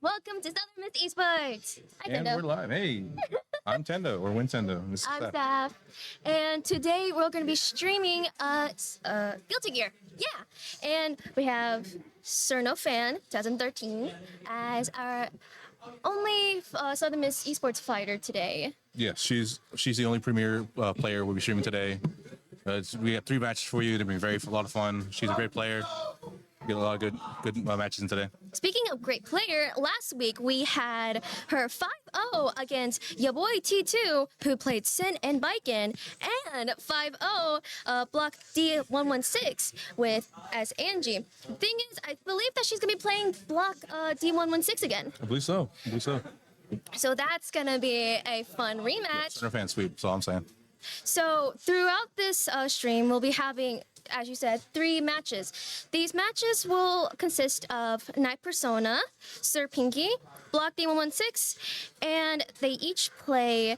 Welcome to Southern Miss Esports. Hi, And Tendo. we're live. Hey, I'm Tendo or Wintendo. This is I'm Seth. Steph, and today we're going to be streaming Guilty Gear. Yeah, and we have Cerno Fan 2013 as our only Southern Miss Esports fighter today. Yeah, she's the only premier player we'll be streaming today. We have 3 matches for you. They'll be a lot of fun. She's a great player. Get a lot of good matches in today. Speaking of great player, last week we had her 5-0 against your boy T2, who played Sin and Biken, and 5-0 Block D116 with as Angie. Thing is, I believe that she's gonna be playing Block D116 again. I believe so. So that's gonna be a fun rematch. Center fan sweep. That's all I'm saying. So throughout this stream, we'll be having, as you said, 3 matches. These matches will consist of Night Persona, Sir Pinky, Block D116, and they each play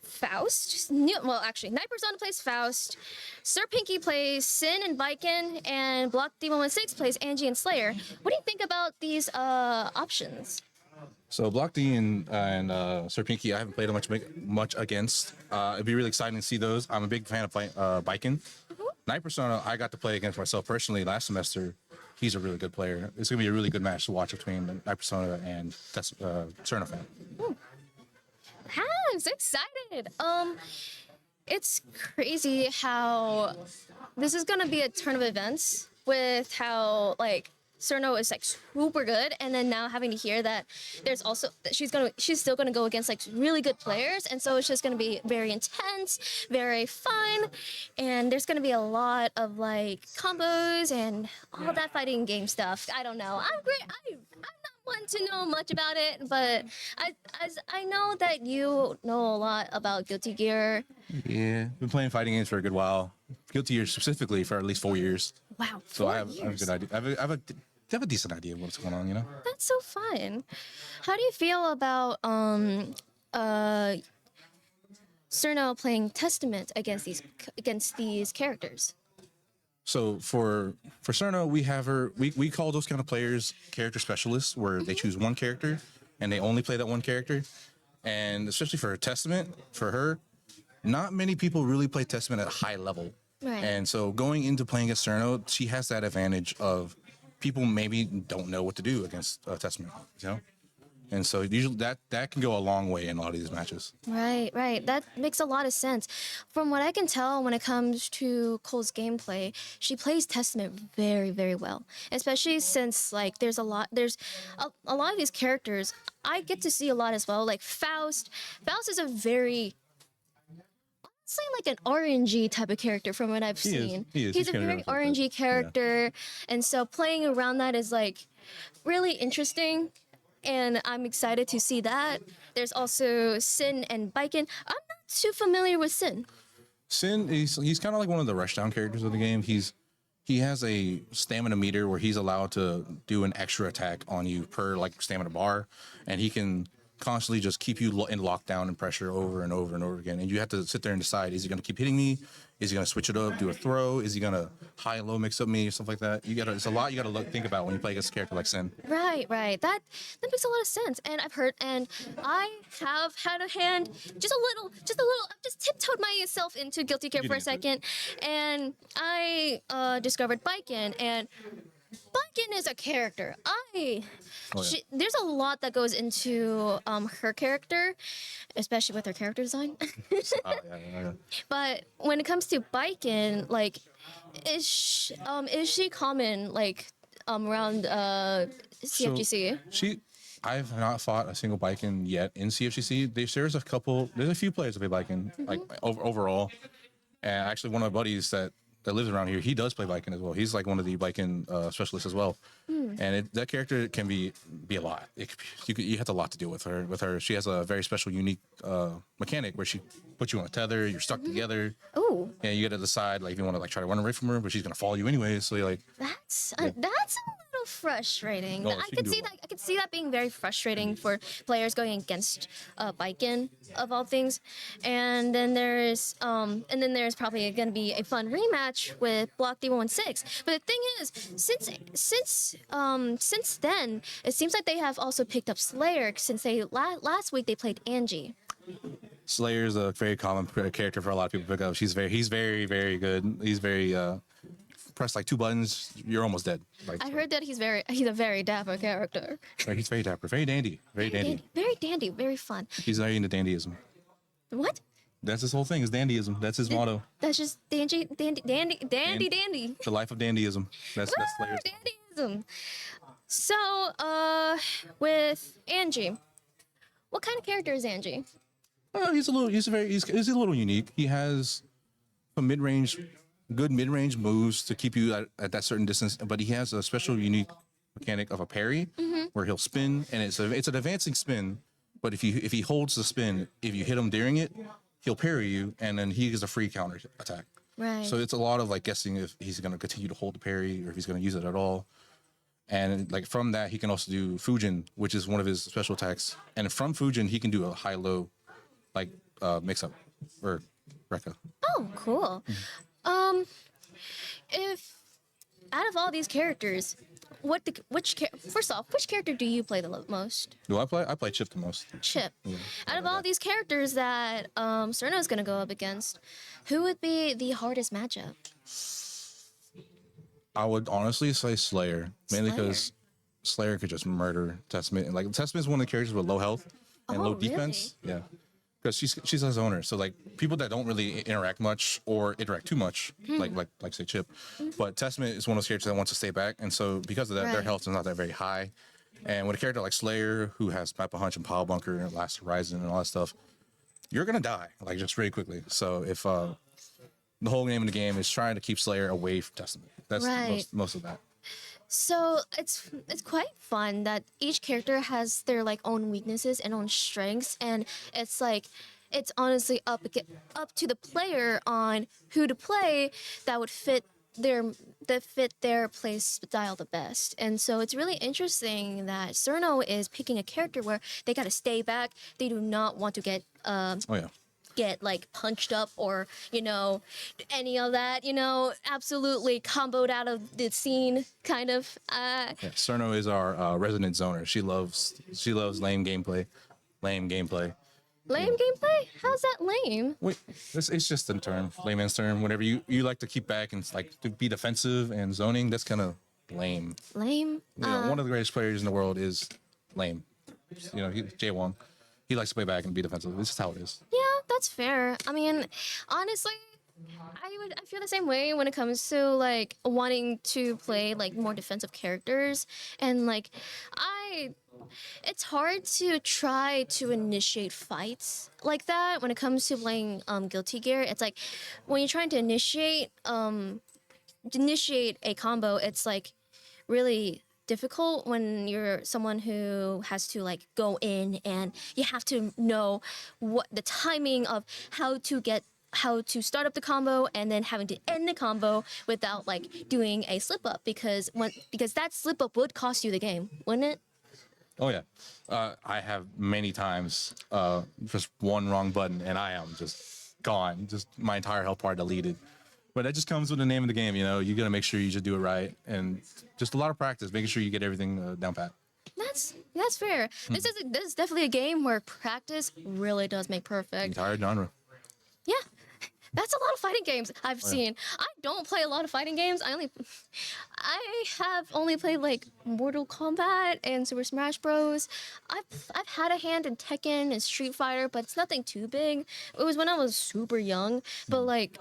Faust. Night Persona plays Faust, Sir Pinky plays Sin and Biken, and Block D116 plays Angie and Slayer. What do you think about these options? So Block D and Sir Pinky, I haven't played much against. It'd be really exciting to see those. I'm a big fan of playing Biken. Night Persona, I got to play against myself personally last semester. He's a really good player. It's gonna be a really good match to watch between Night Persona and Cerno Fan. I'm so excited. It's crazy how this is gonna be a turn of events with how Cerno is super good, and then now having to hear that there's also that she's still gonna go against really good players, and so it's just gonna be very intense, very fun, and there's gonna be a lot of combos and all that fighting game stuff. I don't know. I'm great. I'm not one to know much about it, but I know that you know a lot about Guilty Gear. Yeah, been playing fighting games for a good while. Guilty Gear specifically for at least 4 years. Wow. So I have a good idea. I have a decent idea of what's going on, you know? That's so fun. How do you feel about Cerno playing Testament against these characters? So for Cerno, we have her. We call those kind of players character specialists, where they choose one character and they only play that one character. And especially for Testament, for her, not many people really play Testament at a high level. Right. And so going into playing against Cerno, she has that advantage of people maybe don't know what to do against Testament, you know? And so usually that can go a long way in a lot of these matches. Right. That makes a lot of sense. From what I can tell when it comes to Cole's gameplay, she plays Testament very, very well. Especially since there's a lot of these characters I get to see a lot as well. Like Faust. Faust is a very an RNG type of character from what I've seen. He's a very RNG character, yeah. And so playing around that is really interesting, and I'm excited to see that. There's also Sin and Biken. I'm not too familiar with Sin. Sin, he's kind of like one of the rushdown characters of the game. He has a stamina meter where he's allowed to do an extra attack on you per stamina bar, and he can constantly just keep you in lockdown and pressure over and over and over again. And you have to sit there and decide, is he going to keep hitting me? Is he going to switch it up, do a throw? Is he going to high and low mix up me, stuff like that? It's a lot you got to think about when you play against a character like Sin. Right. That makes a lot of sense. And I've heard, and I have had a hand, just a little, I've just tiptoed myself into Guilty Gear for a second. And I discovered Biken, and Biken is a character. There's a lot that goes into her character, especially with her character design. Yeah. But when it comes to Biken, is she common around CFGC? I've not fought a single Biken yet in CFGC. There's a few players that play Biken overall, and actually one of my buddies that lives around here, he does play Biken as well. He's one of the Biken specialists as well. And that character can be a lot. You have a lot to deal with her. She has a very special, unique mechanic where she puts you on a tether. You're stuck together. Oh. And you got to decide if you want to try to run away from her, but she's gonna follow you anyway. So that's a little frustrating. Oh, I she can could do a see lot. that. I could see that being very frustrating for players going against Baiken of all things. And then there's probably going to be a fun rematch with Block D116. But the thing is, since then, it seems like they have also picked up Slayer since they last week they played Angie. Slayer is a very common character for a lot of people to pick up. He's very, very good. He's very press like 2 buttons, you're almost dead. Like, I heard that he's a very dapper character. like, he's very dapper, very dandy, very dandy. Very dandy, very fun. He's very into dandyism. What? That's his whole thing is dandyism. That's his motto. That's just dandy. The life of dandyism. That's Slayer's. Dandyism. So, with Angie, what kind of character is Angie? He's a little unique. He has a good mid-range moves to keep you at that certain distance, but he has a special unique mechanic of a parry where he'll spin, and it's an advancing spin. But if he holds the spin, if you hit him during it, he'll parry you, and then he gets a free counter attack. Right. So it's a lot of like guessing if he's going to continue to hold the parry or if he's going to use it at all. And like from that, he can also do Fujin, which is one of his special attacks. And from Fujin, he can do a high-low like mix-up or Rekka. Oh, cool. If out of all these characters, first off, which character do you play the most? Do I play? I play Chip the most. Chip. Out of all these characters that Cerno's gonna go up against, who would be the hardest matchup? I would honestly say Slayer, mainly Slayer. because Slayer could just murder Testament. And like Testament is one of the characters with low health and low really? defense. Yeah, because she's a zoner. So like people that don't really interact much or interact too much, like say Chip, but Testament is one of those characters that wants to stay back, and so because of that, their Right. health is not that very high. And with a character like Slayer, who has Mappa Hunch and Pile Bunker and Last Horizon and all that stuff, you're gonna die like just really quickly. So if the whole name of the game is trying to keep Slayer away from Testament. That's Right. most of that. So it's quite fun that each character has their like own weaknesses and own strengths, and it's like it's honestly up to the player on who to play that would fit their play style the best. And so it's really interesting that Cerno is picking a character where they gotta stay back. They do not want to get Oh yeah. get like punched up or any of that, absolutely comboed out of the scene kind of. Yeah, Cerno is our resident zoner. She loves lame gameplay. Lame gameplay. Lame gameplay? How's that lame? Wait, it's just a term, layman's term. Whenever you like to keep back and like to be defensive and zoning, that's kind of lame. Lame. One of the greatest players in the world is lame. Jay Wong. He likes to play back and be defensive. This is how it is. Yeah, that's fair. I mean, honestly, I feel the same way when it comes to like wanting to play like more defensive characters, and like it's hard to try to initiate fights like that when it comes to playing Guilty Gear. It's like when you're trying to initiate a combo, it's like really difficult when you're someone who has to like go in and you have to know what the timing of how to start up the combo and then having to end the combo without like doing a slip up, because that slip up would cost you the game, wouldn't it? Oh yeah, I have many times just one wrong button and I am just gone. Just my entire health bar deleted. But that just comes with the name of the game. You gotta make sure you just do it right, and just a lot of practice, making sure you get everything down pat. That's fair. This is definitely a game where practice really does make perfect. Entire genre. Yeah. That's a lot of fighting games I've seen. I don't play a lot of fighting games. I have only played like Mortal Kombat and Super Smash Bros. I've had a hand in Tekken and Street Fighter, but it's nothing too big. It was when I was super young, but like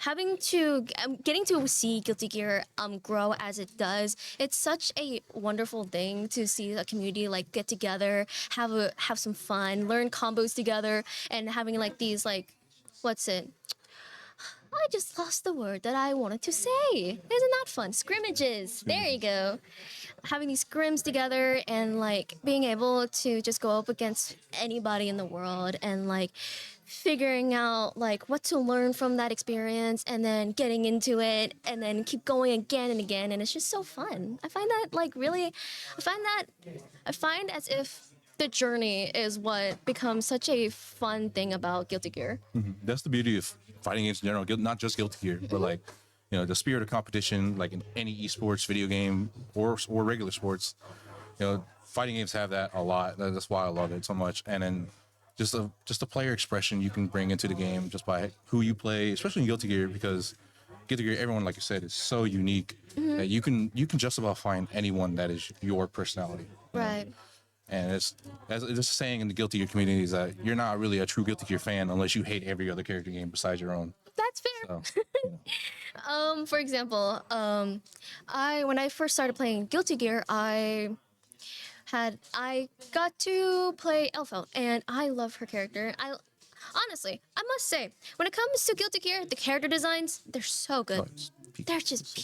getting to see Guilty Gear grow as it does, it's such a wonderful thing to see a community like get together, have some fun, learn combos together, and having like these like, what's it? I just lost the word that I wanted to say. Isn't that fun? Scrimmages. There you go. Having these scrims together and like being able to just go up against anybody in the world and like figuring out like what to learn from that experience and then getting into it and then keep going again and again, and it's just so fun. I find that like really I find as if the journey is what becomes such a fun thing about Guilty Gear. That's the beauty of fighting games in general, not just Guilty Gear, but like, you know, the spirit of competition, like in any esports, video game, or regular sports. You know, fighting games have that a lot. That's why I love it so much. And then just a player expression you can bring into the game just by who you play, especially in Guilty Gear, because Guilty Gear, everyone, like you said, is so unique that you can just about find anyone that is your personality. You know? Right. And it's as this saying in the Guilty Gear community is that you're not really a true Guilty Gear fan unless you hate every other character game besides your own. That's fair. So, For example, I when I first started playing Guilty Gear, I got to play Elfo, and I love her character. I honestly, I must say, when it comes to Guilty Gear, the character designs, they're so good. it's peak. They're just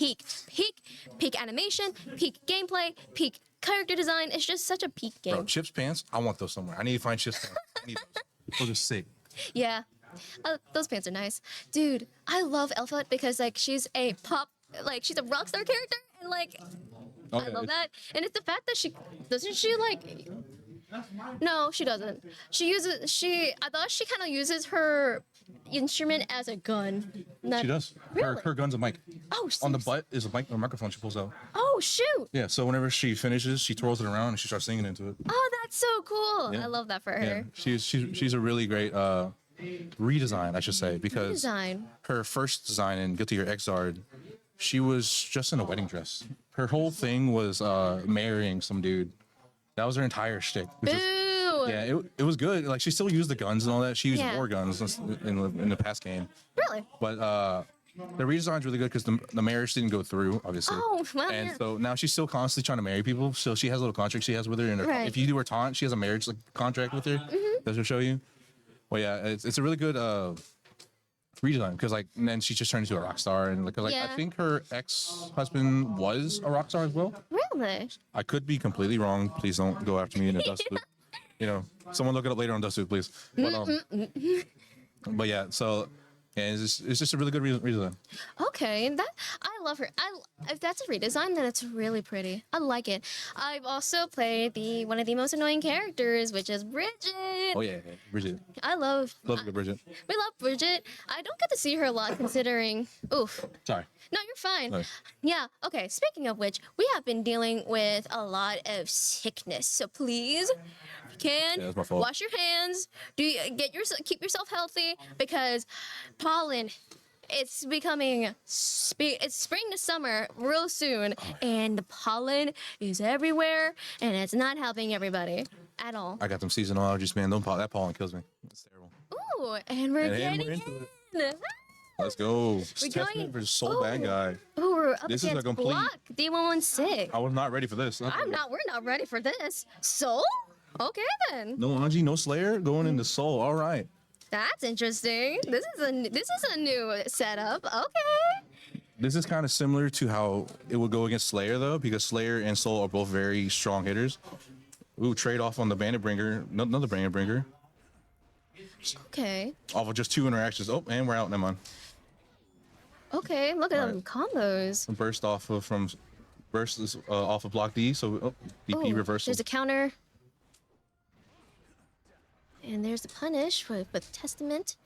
peak animation, peak gameplay, peak character design. It's just such a peak game. Bro, Chip's pants, I want those somewhere. I need to find Chip's pants. I need those. Those are sick. Yeah, those pants are nice, dude. I love Elfo because like she's a rock star character, and like I love that. And it's the fact that she like. No, she doesn't. I thought she kind of uses her instrument as a gun. She does. Really? Her gun's a mic. Oh, On the seriously? butt is a microphone she pulls out. Oh, shoot. Yeah, so whenever she finishes, she twirls it around and she starts singing into it. Oh, that's so cool. Yeah. I love that for her. Yeah, she's a really great redesign, I should say, because Design. her first design in Guilty Gear Xrd, she was just in a wedding dress. Her whole thing was marrying some dude. That was her entire shtick. which is- Boo. Yeah, it was good. Like she still used the guns and all that. She used Yeah. more guns in the past game, Really? but the redesign's really good because the marriage didn't go through, obviously. Oh, well, And yeah. so now she's still constantly trying to marry people. So she has a little contract she has with her. And Right. if you do her taunt, she has a marriage contract with her. That she'll show you. Well, yeah, it's a really good redesign because and then she just turned into a rock star, and I Yeah. think her ex-husband was a rock star as well. Really? I could be completely wrong. Please don't go after me in a dust boot. You know, someone look it up later on dust boot, please. But yeah, so yeah, it's just a really good redesign. Okay, I love her. If that's a redesign, then it's really pretty. I like it. I've also played one of the most annoying characters, which is Bridget. Oh yeah, Bridget. I love Love a good Bridget. We love Bridget. I don't get to see her a lot considering. Oof. Sorry. No, you're fine. Sorry. Yeah. Okay. Speaking of which, we have been dealing with a lot of sickness. So please, if you can Yeah, that's my fault. wash your hands. Keep yourself healthy because pollen. It's becoming it's spring to summer real soon, and the pollen is everywhere, and it's not helping everybody at all. I got them seasonal allergies, man. That pollen kills me. It's terrible. Ooh, and we're And getting we're into in. Let's go. We're Testament going- for Soul Bad Guy. Ooh, we're up This is a against complete- Block D116. I was not ready for this. We're not ready for this. Soul? Okay then. No Anji, no Slayer, going into Soul. All right. That's interesting. This is a new setup. Okay. This is kind of similar to how it would go against Slayer, though, because Slayer and Soul are both very strong hitters. Ooh, trade off on the Bandit Bringer. Another Bandit Bringer. Okay. Off of just 2 interactions. Oh, and we're out. Never mind. Okay. Look at All them right. combos. Burst off of off of block D. So DP Oh, reversal. there's a counter. And there's the punish with Testament.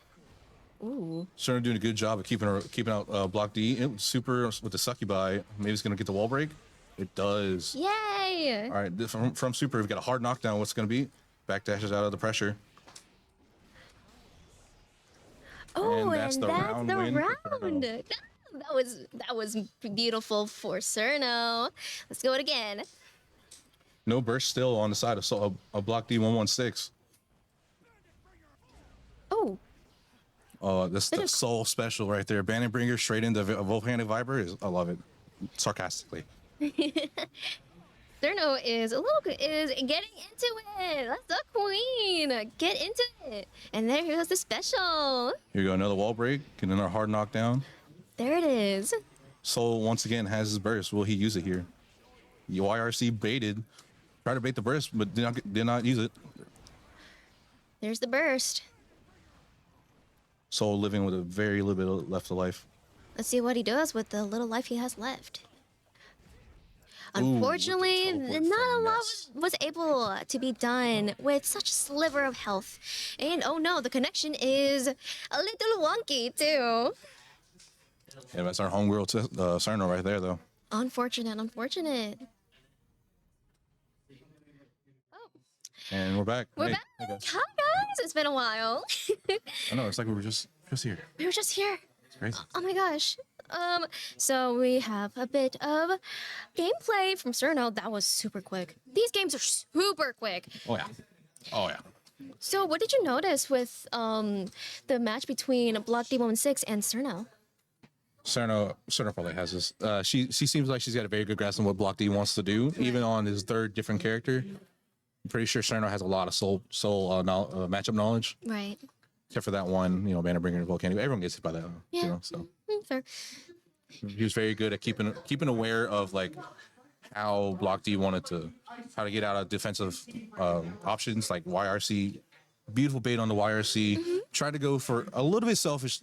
Ooh. Certainly doing a good job of keeping out block D. Super with the succubi. Maybe it's gonna get the wall break. It does. Yay! All right, from Super, we've got a hard knockdown. What's gonna be? Backdashes out of the pressure. Oh, And that's the round win for round. That was beautiful for Cerno. Let's go it again. No burst still on the side of Soul, of block D116. Oh, That's the Bit of- Soul special right there. Bandit Bringer straight into a Wolf-handed Viper. I love it. Sarcastically. Cerno is getting into it. That's the queen. Get into it. And there goes the special. Here we go, another wall break, and then our hard knockdown. There it is. Soul once again has his burst. Will he use it here? YRC baited. Tried to bait the burst, but did not use it. There's the burst. Soul living with a very little bit left of life. Let's see what he does with the little life he has left. Ooh, with the Unfortunately, teleport not a lot finesse. was able to be done with such a sliver of health. And oh no, the connection is a little wonky too. Yeah, that's our homegirl Cerno right there, though. Unfortunate, unfortunate. Oh, And we're back. we're Hey, back. hey guys. Hi guys, it's been a while. I know it's like we were just here. We were just here. It's crazy. Oh my gosh. So we have a bit of gameplay from Cerno. That was super quick. These games are super quick. Oh yeah. Oh yeah. So what did you notice with the match between Block D116 and Cerno? Cerno probably has this. She seems like she's got a very good grasp on what Block D wants to do, even on his third different character. I'm pretty sure Cerno has a lot of soul matchup knowledge, Right. except for that one, Bannerbringer and Volcano. Everyone gets hit by that, Yeah. So Fair. he was very good at keeping aware of like how Block D wanted how to get out of defensive options like YRC. Beautiful bait on the YRC. Tried to go for a little bit selfish,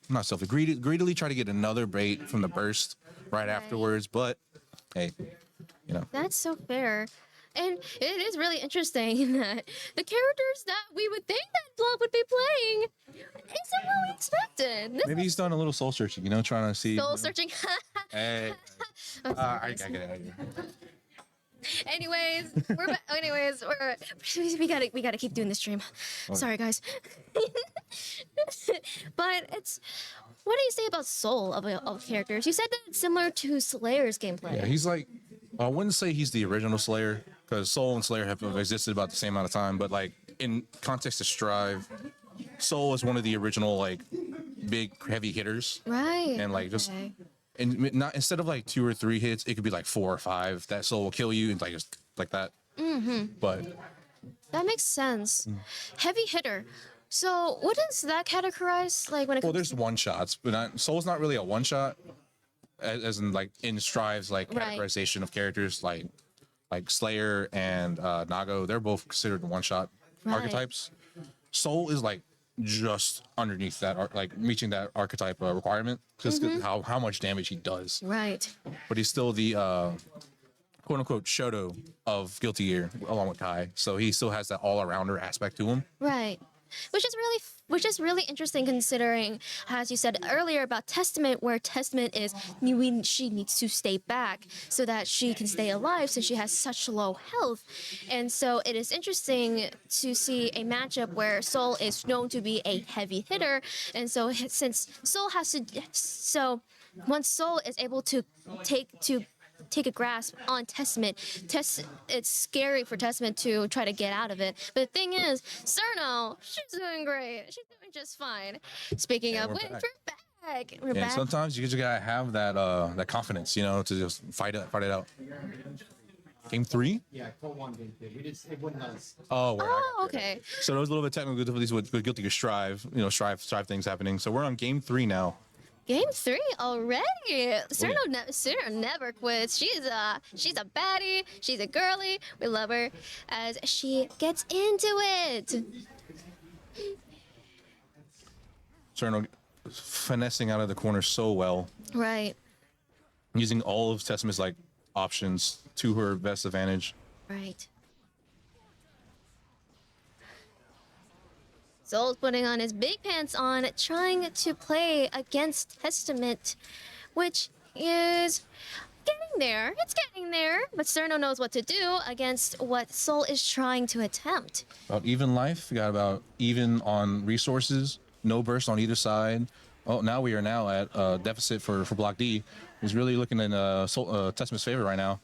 not selfish, greedily try to get another bait from the burst right afterwards. But hey, That's so fair. And it is really interesting that the characters that we would think that Block would be playing isn't what we expected. This maybe he's done a little soul searching, trying to see. soul searching. Hey, I get it. Anyways, we gotta keep doing this stream. Sorry guys. But it's what do you say about Soul of characters? You said that it's similar to Slayer's gameplay. Yeah, he's like, I wouldn't say he's the original Slayer because Soul and Slayer have existed about the same amount of time, but like in context of Strive, Soul is one of the original like big heavy hitters, Right. and like just. Okay. And not instead of like 2 or 3 hits, it could be like 4 or 5. That soul will kill you and like just like that. But That makes sense. Heavy hitter. So what does that categorize like when it well, comes there's one shots, but Soul's not really a one shot, as in like in Strive's like Right. categorization of characters like Slayer and Nago. They're both considered one shot Right. archetypes. Soul is like just underneath that, like reaching that archetype requirement, just 'cause how much damage he does. Right. But he's still the quote unquote Shoto of Guilty Gear along with Kai. So he still has that all arounder aspect to him. Right. Which is really interesting considering, as you said earlier about Testament, where Testament is she needs to stay back so that she can stay alive since she has such low health. And so it is interesting to see a matchup where Soul is known to be a heavy hitter. And so since Soul has to once Soul is able to take a grasp on Testament. It's scary for Testament to try to get out of it. But the thing is, Cerno, she's doing great. She's doing just fine. Speaking of we're which, back. we're back. We're And back. sometimes you just gotta have that confidence, to just fight it out. Game 3? Yeah, Cold One game three. It wouldn't let us. Oh, Okay. So there was a little bit of technical difficulties with Guilty Gear Strive, Strive things happening. So we're on game 3 now. Game 3 already. Cerno never quits. She's a baddie. She's a girly. We love her as she gets into it. Cerno finessing out of the corner so well, Right. using all of Testament's like options to her best advantage. Right. Soul's putting on his big pants on, trying to play against Testament, which is getting there. It's getting there. But Cerno knows what to do against what Soul is trying to attempt. About even life, we got about even on resources, no burst on either side. Oh, now we are now at deficit for Block D. He's really looking in Testament's favor right now.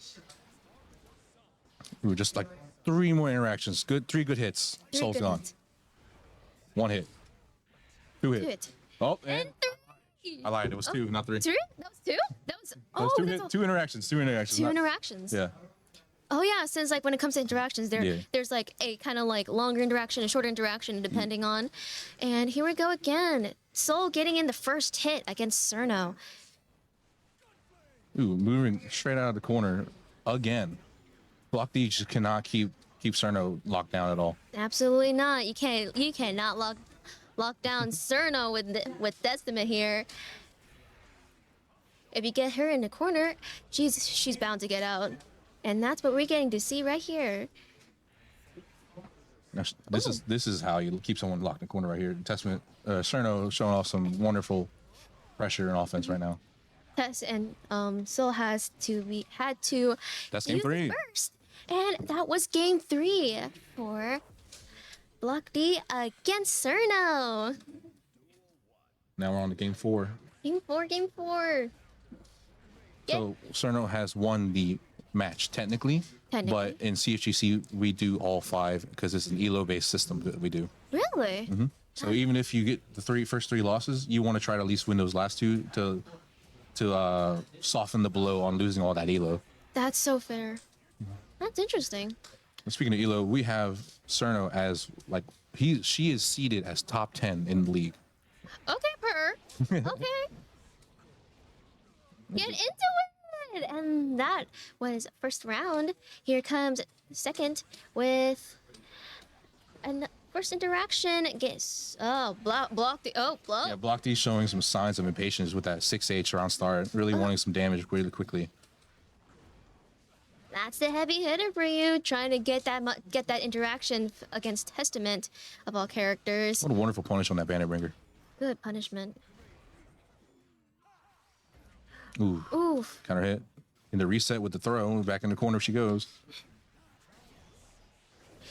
We were just like 3 more interactions. 3 good hits. Soul's good gone. hits. 1 hit. 2 hit. Do it. Oh, and And 3. I lied. It was 2, not 3. 3? That was 2? That was... Those Oh, 2 that's hit, 2 interactions. 2 interactions. two not- interactions. Yeah. Oh yeah, since like when it comes to interactions, Yeah. there's like a kind of like longer interaction and shorter interaction depending on. And here we go again. Soul getting in the first hit against Cerno. Ooh, moving straight out of the corner again. Block D just cannot keep Cerno locked down at all. Absolutely not. You cannot lock down Cerno with Testament here. If you get her in the corner, she's bound to get out. And that's what we're getting to see right here. Now, this is how you keep someone locked in the corner right here. Testament, Cerno showing off some wonderful pressure and offense right now. Tess and Soul had to That's game use three. it first. And that was game 3 for Block D against Cerno. Now we're on to game 4. Game 4. So Cerno has won the match technically, but in CFGC we do all 5 because it's an ELO-based system that we do. Really? Mm-hmm. So even if you get the first three losses, you want to try to at least win those last 2 to soften the blow on losing all that ELO. That's so fair. That's interesting. And speaking of ELO, we have Cerno as like she is seeded as top 10 in the league. Okay, okay. Get into it! And that was first round. Here comes second with an first interaction. Guess block the block. Yeah, Block D showing some signs of impatience with that 6H round start, really wanting some damage really quickly. That's the heavy hitter for you, trying to get that interaction against Testament of all characters. What a wonderful punish on that Bandit Bringer. Good punishment. Ooh. Oof. Counter hit. In the reset with the throw, back in the corner she goes.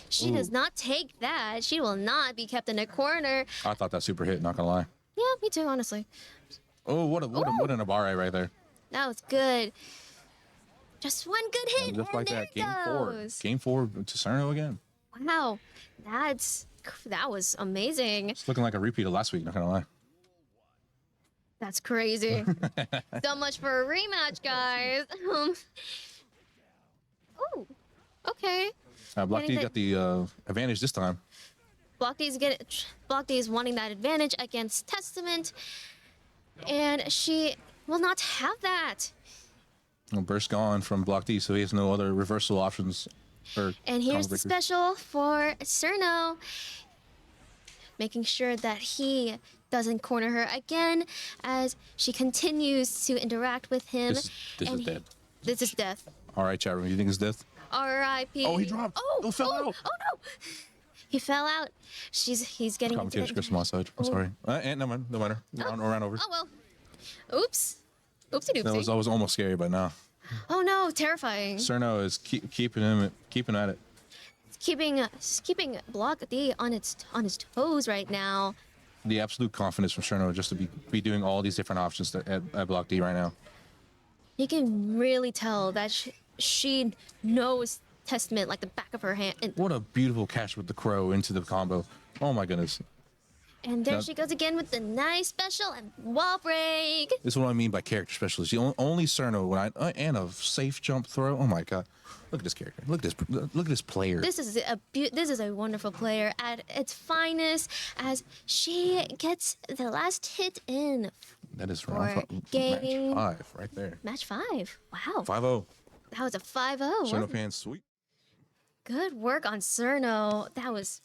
She does not take that. She will not be kept in a corner. I thought that super hit, not gonna lie. Yeah, me too, honestly. Oh, what an Abare right there. That was good. Just one good hit. And just like there that, game 4. goes. Game 4 to Cerno again. Wow, that was amazing. It's looking like a repeat of last week, not gonna lie. That's crazy. So much for a rematch, guys. Oh, okay. Block D got the advantage this time. Block D is wanting that advantage against Testament, and she will not have that. Well, burst gone from Block D, so he has no other reversal options. And here's the special for Cerno, making sure that he doesn't corner her again as she continues to interact with him. This is dead. This is death. All right, chat room, you think it's death? R.I.P. Oh, he dropped. Oh, fell out. Oh no! He fell out. He's getting Commentator scripts from my side. I'm sorry. And no matter. Round over. Oh well. Oops. Oopsie doopsie. That was almost scary, but no. Oh no! Terrifying. Cerno is keeping at it. Keeping Block D on his toes right now. The absolute confidence from Cerno just to be doing all these different options at Block D right now. You can really tell that she knows Testament like the back of her hand. And, What a beautiful catch with the crow into the combo. Oh my goodness. and there she goes again with the nice special and wall break. This is what I mean by character specialist. Only Cerno and a safe jump throw. Oh my god. Look at this character. Look at this player. This is a wonderful player at its finest as she gets the last hit in. That is for round game- match 5 right there. Match 5. Wow. 5-0. That was a 5-0. Cerno fans sweet. Good work on Cerno. That was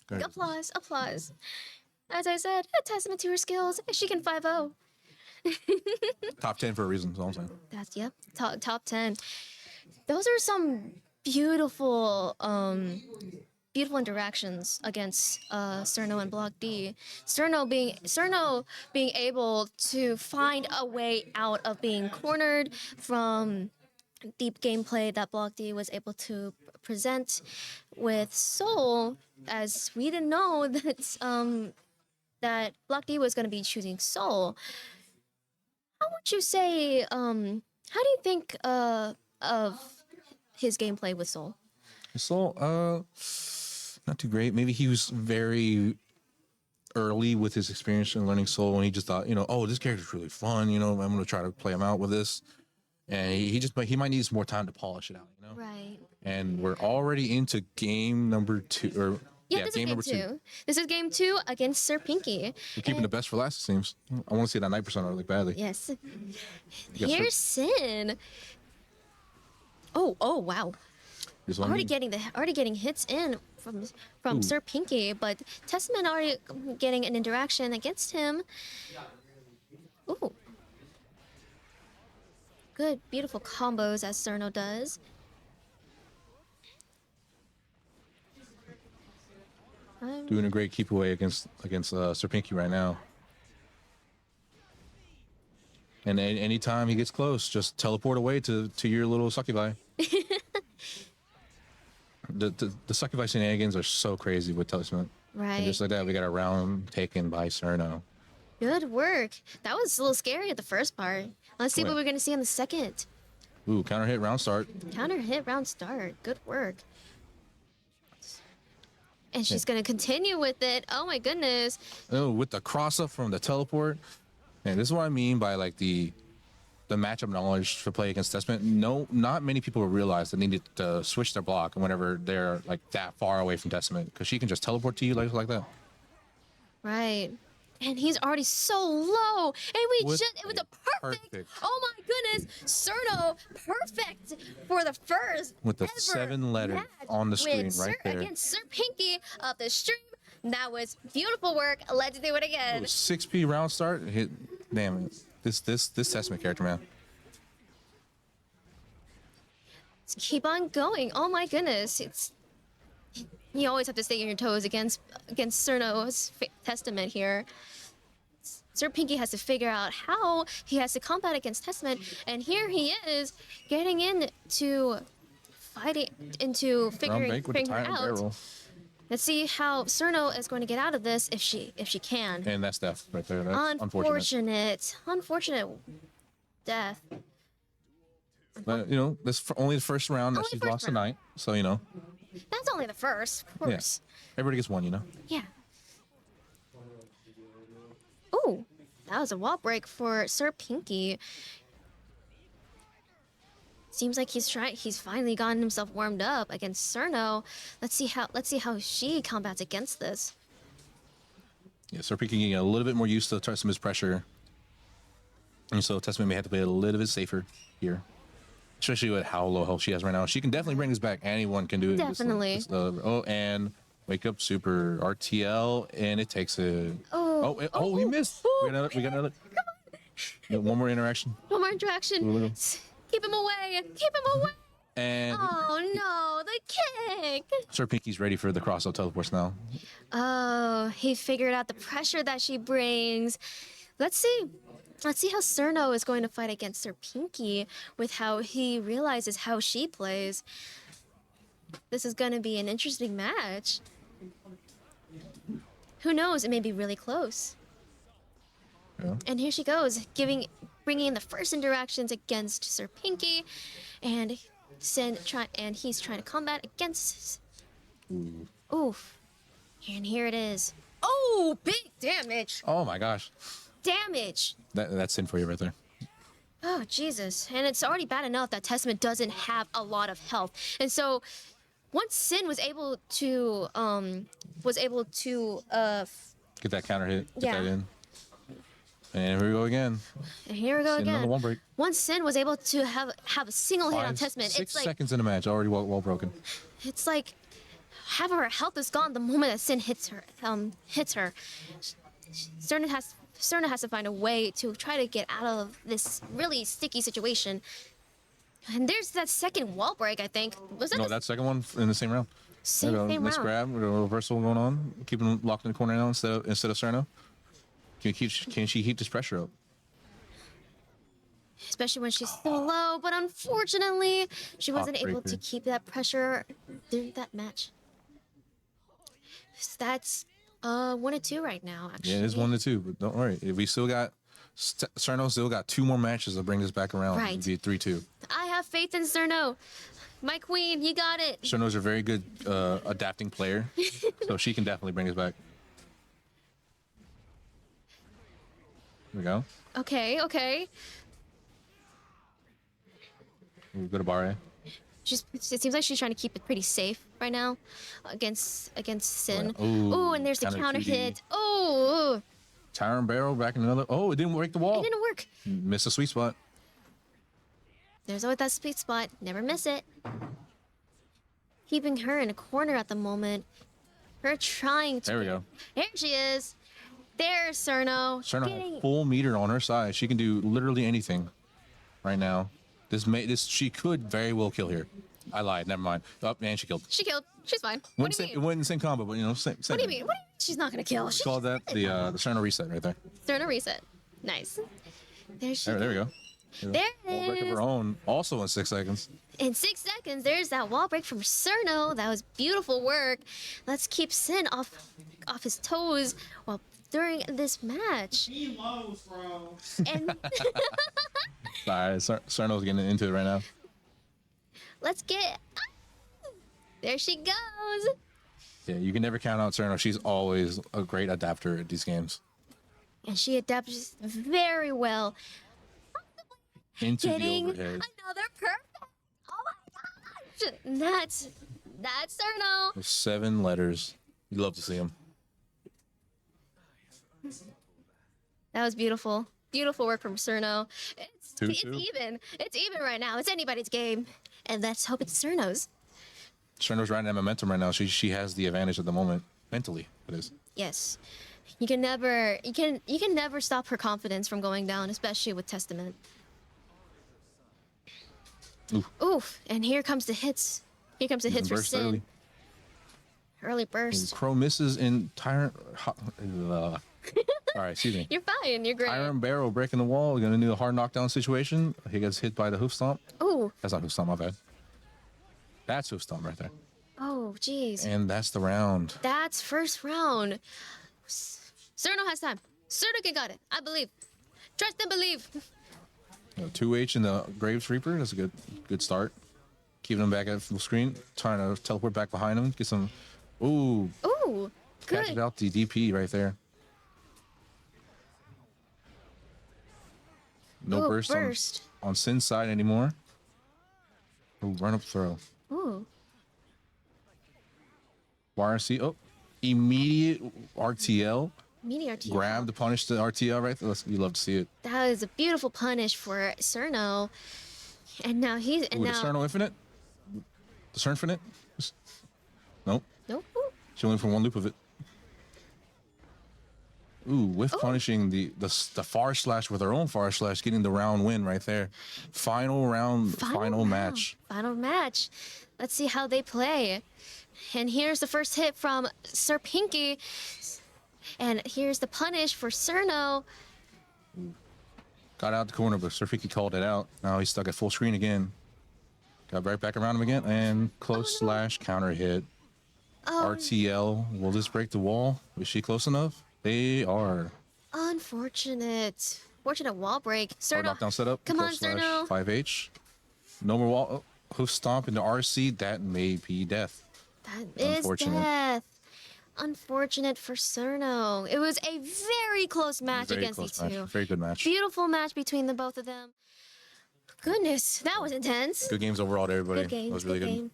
Good. applause. As I said, a testament to her skills. She can 5-0. Top 10 for a reason, is all I'm saying. That's top 10. Those are some beautiful interactions against Cerno and Block D. Cerno being able to find a way out of being cornered from deep gameplay that Block D was able to present with Soul, as we didn't know that Block D was going to be choosing Soul. How would you say? How do you think of his gameplay with Soul? Soul, not too great. Maybe he was very early with his experience in learning Soul, and he just thought, oh, this character's really fun. I'm going to try to play him out with this. And he might need some more time to polish it out, Right. And we're already into game number 2, This is game number 2. This is game 2 against Sir Pinky. We're keeping the best for last, it seems. I want to see that 9% really badly. Yes. Yes, Here's Sin. Oh wow. Here's what I Already mean. getting hits in from Sir Pinky, but Testament already getting an interaction against him. Ooh. Good, beautiful combos as Cerno does. Doing a great keep away against Sir Pinky right now. And anytime he gets close, just teleport away to your little succubi. the succubi shenanigans are so crazy with Testament. Right. And just like that, we got a round taken by Cerno. Good work. That was a little scary at the first part. Let's see what we're going to see in the second. Ooh, counter hit round start. Counter hit round start. Good work. And she's going to continue with it. Oh my goodness. Oh, with the cross up from the teleport. And this is what I mean by like the matchup knowledge to play against Testament. No, not many people will realize they need to switch their block whenever they're like that far away from Testament, because she can just teleport to you like that. Right. And he's already so low. And it was a perfect. Oh my goodness. Cerno, perfect for the first. With the 7 letter on the screen right there. Against Sir Pinky of the stream. That was beautiful work. Let's do it again. 6P round start. Hit. Damn it. This Testament character, man. Let's keep on going. Oh my goodness. You always have to stay on your toes against Cerno's Testament here. Sir Pinky has to figure out how he has to combat against Testament, and here he is getting into figuring her out. Barrel. Let's see how Cerno is going to get out of this if she can. And that's death right there. That's unfortunate. Unfortunate death. But you know, this only the first round that she's lost tonight. So you know. That's only the first, of course. Yeah. Everybody gets one, you know. Yeah. Ooh, that was a wall break for Sir Pinky. Seems like he's finally gotten himself warmed up against Cerno. Let's see how she combats against this. Yeah, Sir Pinky getting a little bit more used to Testament's pressure. And so Testament may have to play a little bit safer here. Especially with how low health she has right now. She can definitely bring this back. Anyone can do it. Definitely. And wake up super RTL, and it takes it. He missed. We got another. One more interaction. One more interaction. Keep him away. Keep him away. And oh no, the kick. Sir Pinky's ready for the cross-out teleports now. Oh, he figured out the pressure that she brings. Let's see how Cerno is going to fight against Sir Pinky with how he realizes how she plays. This is going to be an interesting match. Who knows? It may be really close. Yeah. And here she goes, bringing in the first interactions against Sir Pinky, and he's trying to combat against. Oof. And here it is. Oh, big damage. Oh my gosh. Damage. That's sin for you right there. Oh Jesus! And it's already bad enough that Testament doesn't have a lot of health, and so once Sin was able to Get that counter hit. Get Yeah. that in. And here we go again. and here we go Sin on the again. one break. Once Sin was able to have a single hit on Testament, 6 it's seconds in the match, already well broken. it's like half of her health is gone the moment that Sin hits her. Cerna has to find a way to try to get out of this really sticky situation. And there's that second wall break, I think. Was that No, that second one in the same round. same Nice round? grab, with a reversal going on. Keep him locked in the corner now instead of Cerno. Can she keep this pressure up? Especially when she's so low, but unfortunately, she wasn't able to Heartbreaker. keep that pressure through that match. So that's 1-2 right now, actually. Yeah, it is 1-2, but don't worry. We still got Cerno still got 2 more matches to bring this back around. Right. It'd be 3-2. I have faith in Cerno. My queen, you got it. Cerno's a very good adapting player, so she can definitely bring us back. There we go. Okay. We go to Barre. It seems like she's trying to keep it pretty safe right now against Sin. Ooh, Ooh, and there's the counter counter 2D. hit. Oh, Tire and barrel back in another. Oh, it didn't break the wall. it didn't work. Missed a sweet spot. There's always that sweet spot. Never miss it. keeping her in a corner at the moment. Her trying to. There we go. There she is. There's Cerno. Cerno Getting has full meter on her side. She can do literally anything right now. She could very well kill here. I lied. Never mind. Oh, and she killed. She killed. She's fine. What do you mean? It went in the same combo, but same. What do you mean? What do you mean she's not gonna kill? She Call that the Cerno reset right there. Cerno reset. Nice. There she. There we go. There Wall break of it her is. own, also in 6 seconds. In 6 seconds, there's that wall break from Cerno. That was beautiful work. Let's keep Sin off his toes while during this match. He lows, bro. And Alright, Cerno's getting into it right now. let's get. There she goes. Yeah, you can never count out Cerno. She's always a great adapter at these games. And she adapts very well. Into the Getting overhead. another perfect. Oh my gosh. That's Cerno. With 7 letters. You'd love to see them. That was beautiful. Beautiful work from Cerno. It's 2-2. even. It's even right now. It's anybody's game. And let's hope it's Cerno's. Cerno's riding that momentum right now. She has the advantage at the moment. Mentally, it is. Yes. You can never stop her confidence from going down, especially with Testament. Oof. Oof. And here comes the hits. Here comes the hits for Burst Sin. early. Early burst. Crow misses in Tyrant. All right, excuse me. You're fine. You're great. Iron Barrel breaking the wall. We're gonna do a hard knockdown situation. He gets hit by the hoof stomp. Ooh. That's not hoof stomp, my bad. That's hoof stomp right there. Oh, jeez. And that's the round. That's first round. Cerno has time. Cerno can got it. I believe. Trust and believe. 2H in the Graves Reaper. That's a good start. Keeping him back at full screen. Trying to teleport back behind him. Get some. Ooh. Ooh. Catches Good. out the DP right there. No Ooh, burst, burst. On Sin's side anymore. Ooh, run up throw. Ooh. YRC. Oh, immediate RTL. Meteor team. Grab to punish the RTL right there. You love to see it. That was a beautiful punish for Cerno. And now he's and Ooh, the now. Cerno Infinite. The Cern Infinite. Nope. Nope. She only from one loop of it. Ooh, with punishing the far slash with her own far slash, getting the round win right there. Final round, final match. Final match. Let's see how they play. And here's the first hit from Sir Pinky. And here's the punish for Cerno. Got out the corner, but Sir Fiki called it out. Now he's stuck at full screen again. Got right back around him again, and close slash counter hit. RTL, will this break the wall? Is she close enough? They are. Unfortunate. Fortunate wall break. Hard Cerno. knockdown setup. Come on, close slash Cerno. 5H. No more wall. Oh, hoof stomp into RC. That may be death. That is Unfortunate. death. Unfortunate for Cerno. It was a very close match Very against close these match. two. Very good match. Beautiful match between the both of them. Goodness, that was intense. Good games overall to everybody. Good game. That was really good. Game.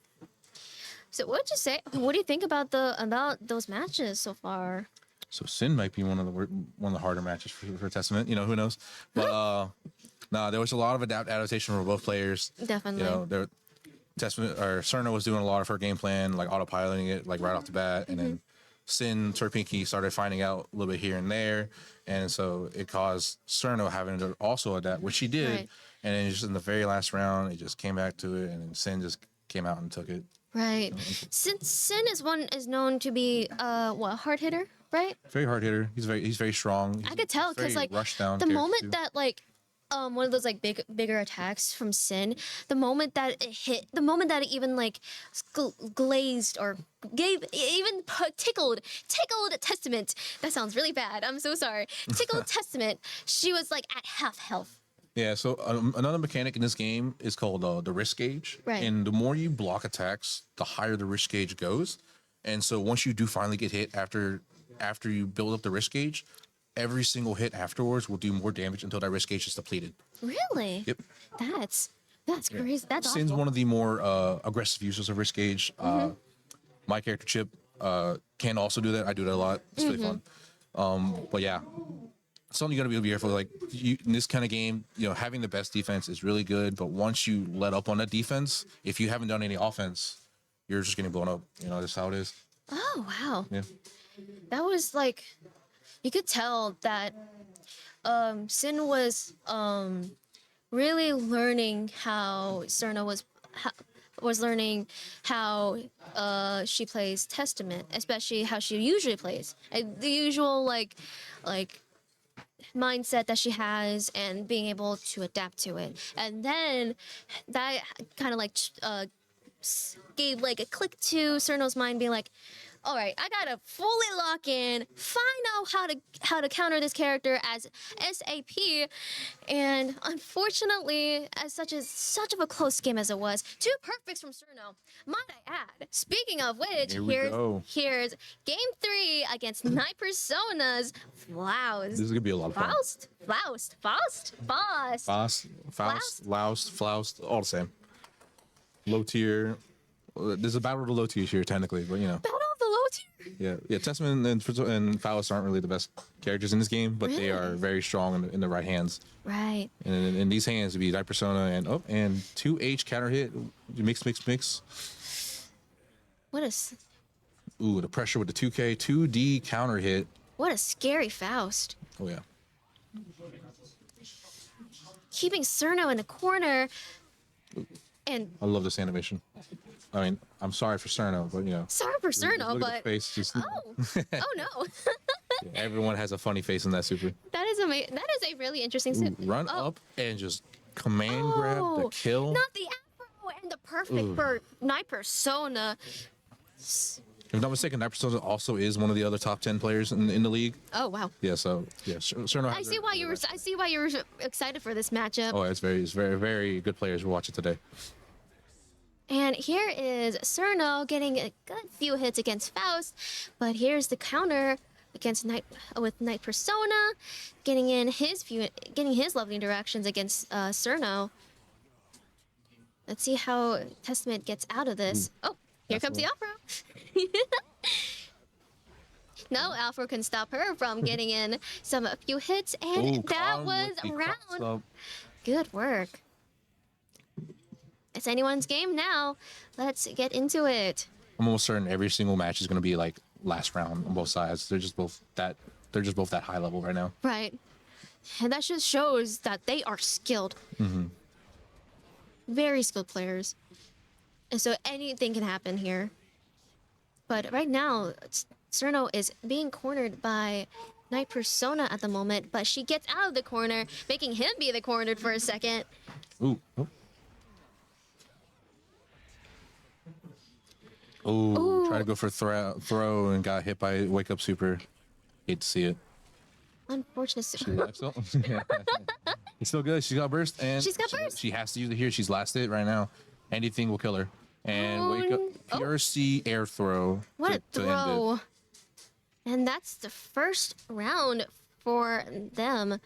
So what'd you say? What do you think about those matches so far? So Sin might be one of the harder matches for Testament. Who knows? But nah, there was a lot of adaptation for both players. Definitely. Testament or Cerno was doing a lot of her game plan, like autopiloting it, like right off the bat, and Mm-hmm. then Sin Turpinky started finding out a little bit here and there, and so it caused Cerno having to also adapt, which she did, Right. and then just in the very last round, it just came back to it, and then Sin just came out and took it. Right. Since Sin is known to be hard hitter, right? Very hard hitter. He's very strong. I could tell because Very like rush down the character, moment too. that like one of those like bigger attacks from Sin, the moment that it hit, the moment that it even like glazed or tickled Testament. That sounds really bad. I'm so sorry. Tickled Testament. She was like at half health. Yeah, so another mechanic in this game is called the risk gauge. Right. And the more you block attacks, the higher the risk gauge goes. And so once you do finally get hit after you build up the risk gauge, every single hit afterwards will do more damage until that risk gauge is depleted. Really? Yep. That's crazy. That's Sin's awful. one of the more aggressive users of risk gauge. My character Chip can also do that. I do that a lot. It's really fun. But yeah, something you got to be careful. Like in this kind of game, having the best defense is really good. But once you let up on that defense, if you haven't done any offense, you're just getting blown up. You know, that's how it is. Oh wow. Yeah. That was like you could tell that Sin was really learning how Serna was learning how she plays Testament, especially how she usually plays. The usual like mindset that she has and being able to adapt to it. And then that kind of like gave like a click to Cerno's mind, being like, all right, I gotta fully lock in, find out how to counter this character as SAP, and unfortunately, as such of a close game as it was, 2 perfects from Cerno, might I add. Speaking of which, Here we go. here's Game 3 against Night Persona's Flaus. This is gonna be a lot of fun. Faust. Faust, all the same. Low tier. There's a battle of the low tiers here, technically, but you know. Battle of the low tier. Yeah. Testament and Faust aren't really the best characters in this game, but they are very strong in the right hands. Right. And in these hands, it'd be Night Persona and 2H counter hit, mix. What Ooh, the pressure with the 2K, 2D counter hit. a scary Faust. Oh yeah. Keeping Cerno in the corner. And I love this animation. I mean, I'm sorry for Cerno, but you know. sorry for Cerno, look but at the face, just, oh no. everyone has a funny face in that super. That is amazing. That is a really interesting Ooh, run up and just command grab the Oh, kill. Not the afro and the perfect for Night Persona. If I'm not mistaken, Night Persona also is one of the other top 10 players in the league. Oh wow. Yeah, so yeah, Cerno. I see why you were excited for this matchup. Oh, it's very good players we're watching today. And here is Cerno getting a good few hits against Faust, but here's the counter against Night Persona, getting his lovely interactions against Cerno. Let's see how Testament gets out of this. Oh, here comes the Afro. No Afro can stop her from getting in a few hits, and Ooh, that Khan was with the round. cross up. Good work. It's anyone's game now. Let's get into it. I'm almost certain every single match is going to be like last round on both sides. They're just both that high level right now. Right. And that just shows that they are skilled. Mm-hmm. Very skilled players. And so anything can happen here. But right now, Cerno is being cornered by Night Persona at the moment, but she gets out of the corner, making him be the cornered for a second. Ooh. Oh, tried to go for throw and got hit by Wake Up Super. Hate to see it. Unfortunate. She left still. Yeah. It's still good. She's got burst, and She's got burst. She has to use it here. She's last hit right now. Anything will kill her. And Wake Up PRC air throw. What a to end it. throw. And that's the first round for them.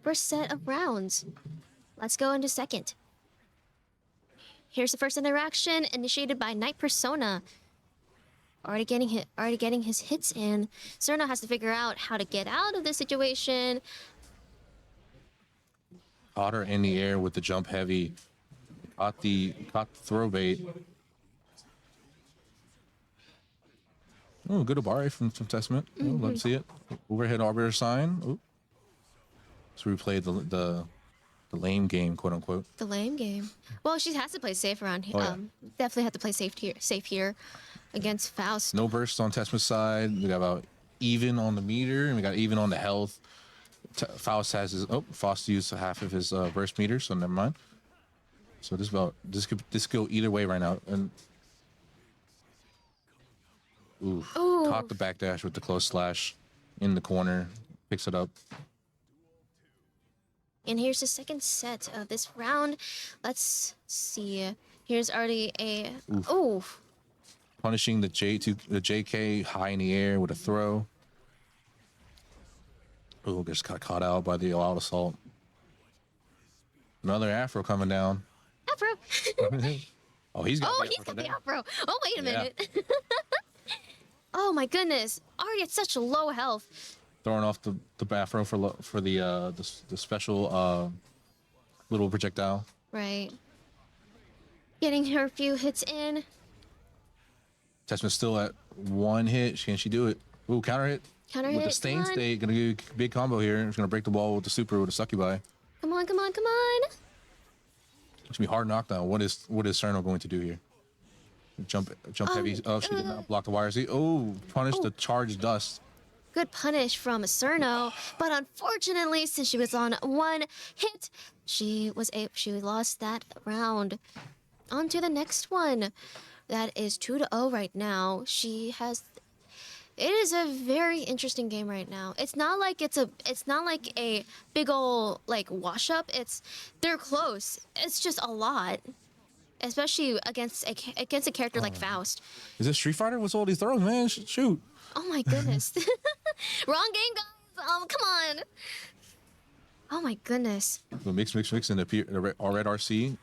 First set of rounds. Let's go into second. Here's the first interaction initiated by Night Persona. Already getting his hits in. Cerno has to figure out how to get out of this situation. Caught her in the air with the jump heavy. Caught the throw bait. Oh, good Abare from Testament. Oh, let me see it. Overhead arbiter sign. Oh. So we played the lame game, quote unquote. The lame game. Well, she has to play safe around here. Oh, yeah. Definitely have to play safe here against Faust. No bursts on Testment's side. We got about even on the meter, and we got even on the health. Faust has his. Oh, Faust used half of his burst meter, so never mind. So this could go either way right now. And ooh, caught the backdash with the close slash in the corner, picks it up. And here's the second set of this round. Let's see. Here's already a Punishing the JK high in the air with a throw. Oh, just got caught out by the all-out assault. Another Afro coming down. Afro. Oh, he's got the Afro. Oh, wait a Yeah. minute. Oh my goodness. Already at such low health. Throwing off the Afro for the special little projectile. Right. Getting her few hits in. Testament still at 1 hit. Can she do it? Ooh, counter hit. Counter With the hit. stain Come on. state, gonna do a big combo here. It's gonna break the wall with the super with a succubi. Come on, come on, come on. It's gonna be hard knockdown. What is Cerno going to do here? Jump heavy. Oh, she did not block the wire. See, oh, punish the charged dust. Good punish from Cerno, but unfortunately, since she was on 1 hit, she lost that round. On to the next one. That is 2-0 right now. It is a very interesting game right now. It's not like a big ol' like wash up. They're close. It's just a lot, especially against a character like Faust. Is this Street Fighter? What's all these throws, man? Shoot. Oh my goodness. Wrong game, guys. Come on. Oh my goodness. The mix in the red RC,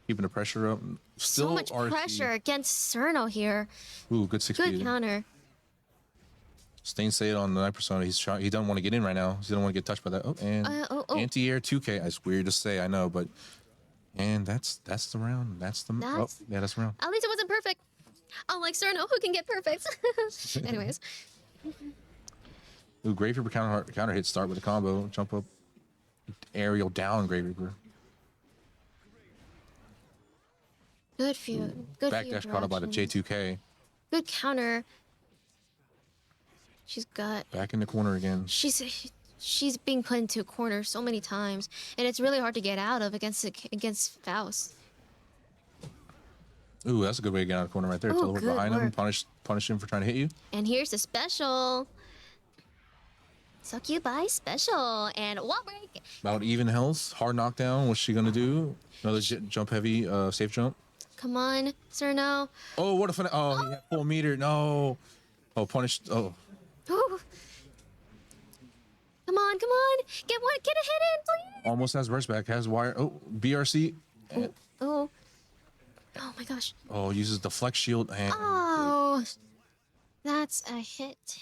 keeping the pressure up. Still So much RC. pressure against Cerno here. Ooh, good 6 Good speed. counter. Stain State on the Night Persona. He doesn't want to get in right now. He doesn't want to get touched by that. Oh, and anti-air 2K. It's weird to say, I know, but and that's the round. That's the That's the round. At least it wasn't perfect. Unlike Cerno, who can get perfect. Anyways. Ooh, Grave Reaper counter hit start with a combo. Jump up, aerial down Grave Reaper. Good few. Good Backdash caught up by the interactions. J2K. Good counter. She's got. Back in the corner again. She's being put into a corner so many times, and it's really hard to get out of against Faust. Ooh, that's a good way to get out of the corner right there. Ooh, Teleport good behind him, work. punish him for trying to hit you. And here's the special. Succubi special and wall break. About even health, hard knockdown. What's she gonna do? Another jump heavy, safe jump. Come on, Cerno. Oh, what a fun! Oh, he had full meter. No. Oh, punished. Oh, Ooh. Come on, come on. Get a hit in, please. almost has burst back. Has wire. Oh, BRC. And, Oh. Oh my gosh. oh, uses the flex shield and. Oh. That's a hit.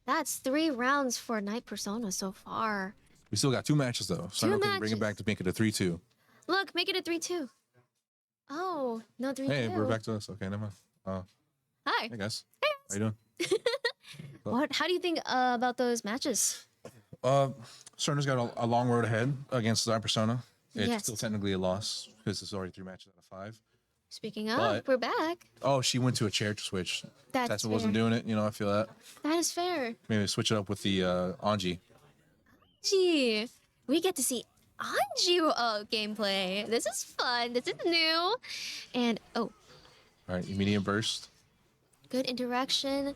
That's 3 rounds for Night Persona so far. We still got 2 matches though. So I can bring it back to make it a 3-2. Look, make it a 3-2. Oh, no 3-2. Hey, we're back to us. Okay, never mind. Hi. Hey guys. How you doing? How do you think about those matches? Cerner's got a long road ahead against Night Persona. It's Yes. still technically a loss because it's already 3 matches out of 5. Speaking of, But- we're back. Oh, she went to a chair switch. That's Tessa wasn't fair. doing it. You know, I feel that. That is fair. Maybe switch it up with the Anji. Gee, we get to see Anju gameplay. This is fun. This is new. And, All right, immediate burst. good interaction.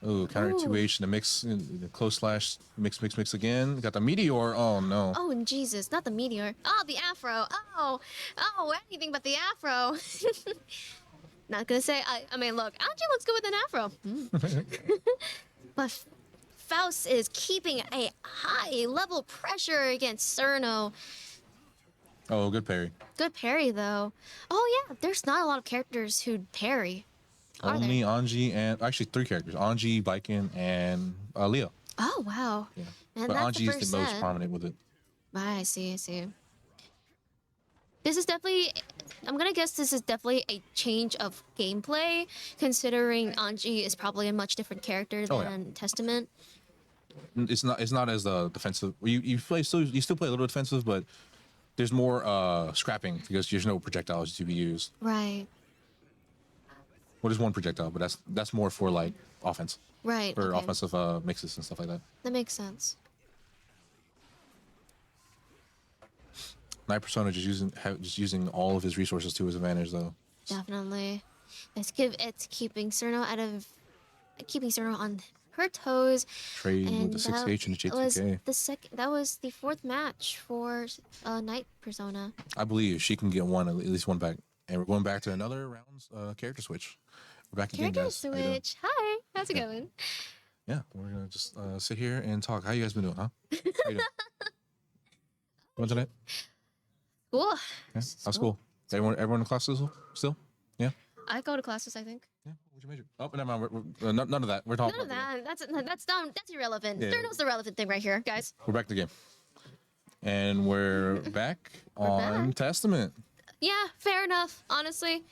Oh, counter Ooh. 2H in the mix, in the close slash, mix again. Got the meteor. Oh no. Oh, and Jesus, not the meteor. Oh, the afro. Oh, anything but the afro. Not gonna say. I mean, look, Anju looks good with an afro. But Faust is keeping a high level pressure against Cerno. Oh, good parry. Good parry though. Oh yeah, there's not a lot of characters who parry. Are Only there? Anji and actually 3 characters: Anji, Baiken, and Leo. Oh wow. Yeah. And But that's Anji is first the most set. prominent with it. I see. This is definitely. I'm gonna guess this is definitely a change of gameplay, considering Anji is probably a much different character Oh, yeah. than Testament. It's not as defensive. You still play a little defensive, but there's more scrapping because there's no projectiles to be used. Right. Well, there's one projectile, but that's more for like offense Right. or okay. offensive mixes and stuff like that. That makes sense. Night Persona just using all of his resources to his advantage, though. Definitely. It's keeping Cerno on her toes. Trade And with the 6H and the J2K. That was the 4th match for Night Persona. I believe she can get at least one back. And we're going back to another round's character switch. We're back again, Character guys. How you doing? switch. Hi. How's it going? Yeah, we're gonna just sit here and talk. How you guys been doing, huh? How you doing? Going tonight? Cool. Yeah, how's school? Everyone in class still? Yeah. I go to classes, I think. Yeah. What's your major? Oh, never mind. None of that. We're talking. None of about that. That's dumb. That's irrelevant. Yeah. Cerno's the relevant thing right here, guys. We're back to the game, and we're back on back. Testament. Yeah, fair enough. Honestly,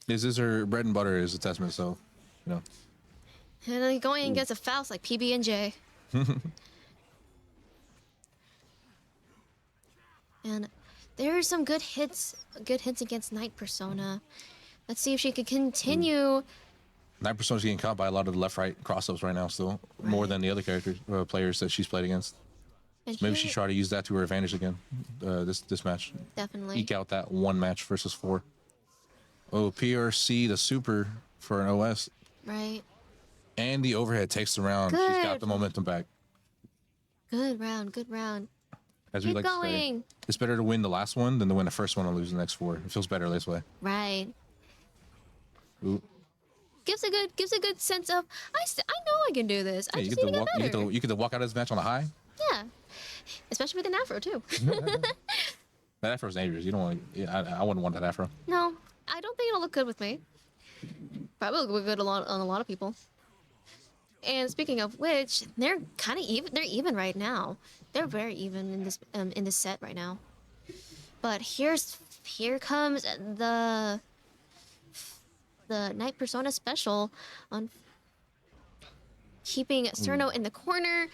This is her bread and butter is a testament. So, you know, and then going against a Faust like PB and J. And there are some good hits against Night Persona. Let's see if she can continue. 9% is getting caught by a lot of the left-right crossups right now, still more Right. than the other characters players that she's played against. And Maybe here- she try to use that to her advantage again. This match, definitely eke out that one match versus 4. Oh, PRC the super for an OS right. and the overhead takes the round. She's got Good. the momentum back. Good round. Good round. As we Keep like to say, going. it's better to win the last one than to win the first one and lose the next 4. It feels better this way. Right. Ooh. Gives a good sense of I know I can do this. I Yeah, you just get need to to walk. get better. You get to walk out of this match on a high. Yeah. Especially with an afro too. That afro's dangerous. You don't want. I wouldn't want that afro. No, I don't think it'll look good with me. Probably look good on a lot of people. And speaking of which, they're kind of even. They're even right now. They're very even in this set right now. But here comes the Night Persona special on keeping Cerno in the corner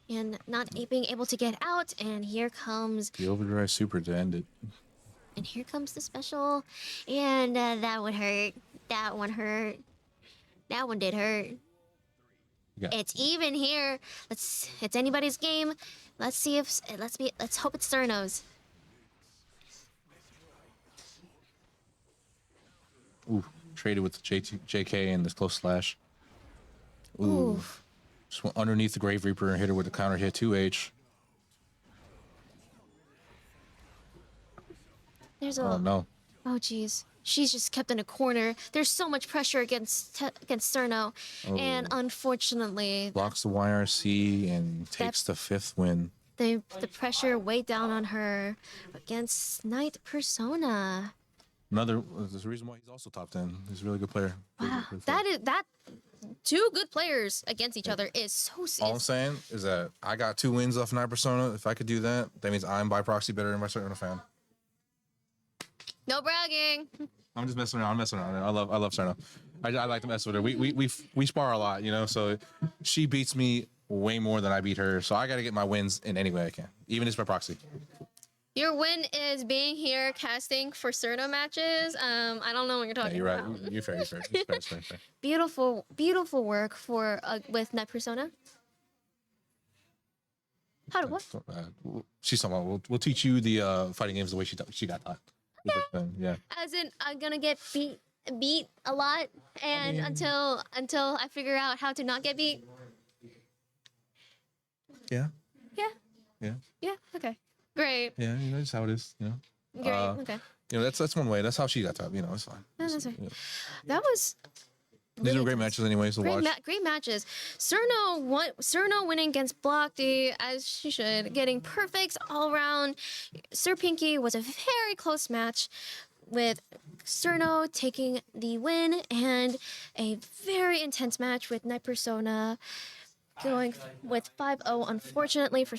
and not being able to get out. And here comes The overdrive super to end it. the special, and that one hurt. That one hurt. That one did hurt. Yeah. It's even here. It's anybody's game. Let's see if let's hope it's Cerno's. Ooh, traded with the JK and this close slash. Ooh. Oof. Just went underneath the Grave Reaper and hit her with the counter hit 2H. There's a Oh no. oh jeez. She's just kept in a corner. There's so much pressure against Cerno, and unfortunately, Blocks the YRC and takes the 5th win. the pressure weighed down on her against Night Persona. There's a reason why he's also top 10. He's a really good player. Wow, that two good players against each other is so All I'm saying is that I got 2 wins off Night Persona. If I could do that, that means I'm by proxy better than my Certain fan. no bragging. I'm just messing around. I love Cerno. I like to mess with her. We spar a lot, you know. So she beats me way more than I beat her. So I got to get my wins in any way I can, even if it's by proxy. Your win is being here casting for Cerno matches. I don't know what you're Yeah, talking you're right. about. You're fair. It's fair. Beautiful work for with Night Persona. How to what? She's talking about. We'll teach you the fighting games the way she got taught. Yeah. As in, I'm gonna get beat a lot, and until I figure out how to not get beat. Yeah. Yeah. Yeah. Yeah. Okay. Great. Yeah. You know, that's how it is. You know. Great. Okay. You know, that's one way. That's how she got taught. You know, it's fine. That's right. Yeah. That was These are great matches, anyways. To watch. great matches. Cerno winning against Block D as she should, getting perfects all around. Sir Pinky was a very close match, with Cerno taking the win, and a very intense match with Night Persona going with 5-0. Unfortunately for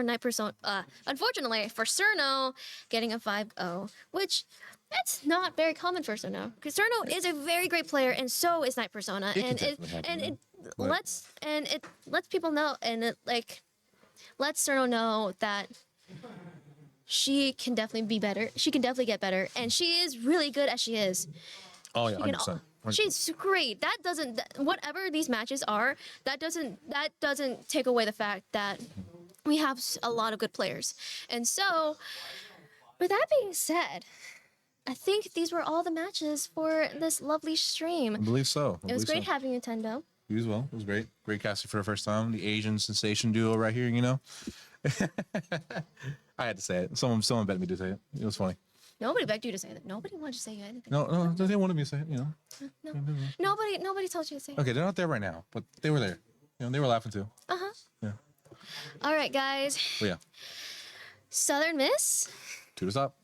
Night Persona, unfortunately for Cerno getting a 5-0, which that's not very common for Cerno, because Cerno is a very great player, and so is Night Persona, It can and definitely happen, it But- lets people know, and it lets Cerno know that she can definitely be better. She can definitely get better, and she is really good as she is. Oh yeah, She can 100%. She's great. That doesn't whatever these matches are, that doesn't take away the fact that we have a lot of good players. And so, with that being said, I think these were all the matches for this lovely I stream. believe so. It was great having Nintendo. You as well. It was great. Great casting for the first time. The Asian sensation duo right here, you know. I had to say it. Someone begged me to say it. It was funny. Nobody begged you to say that. Nobody wanted to say anything. No, they wanted me to say it, you know. No. Nobody told you to say it. Okay, they're not there right now, but they were there. You know, they were laughing too. All right, guys. But yeah, Southern Miss. to the top.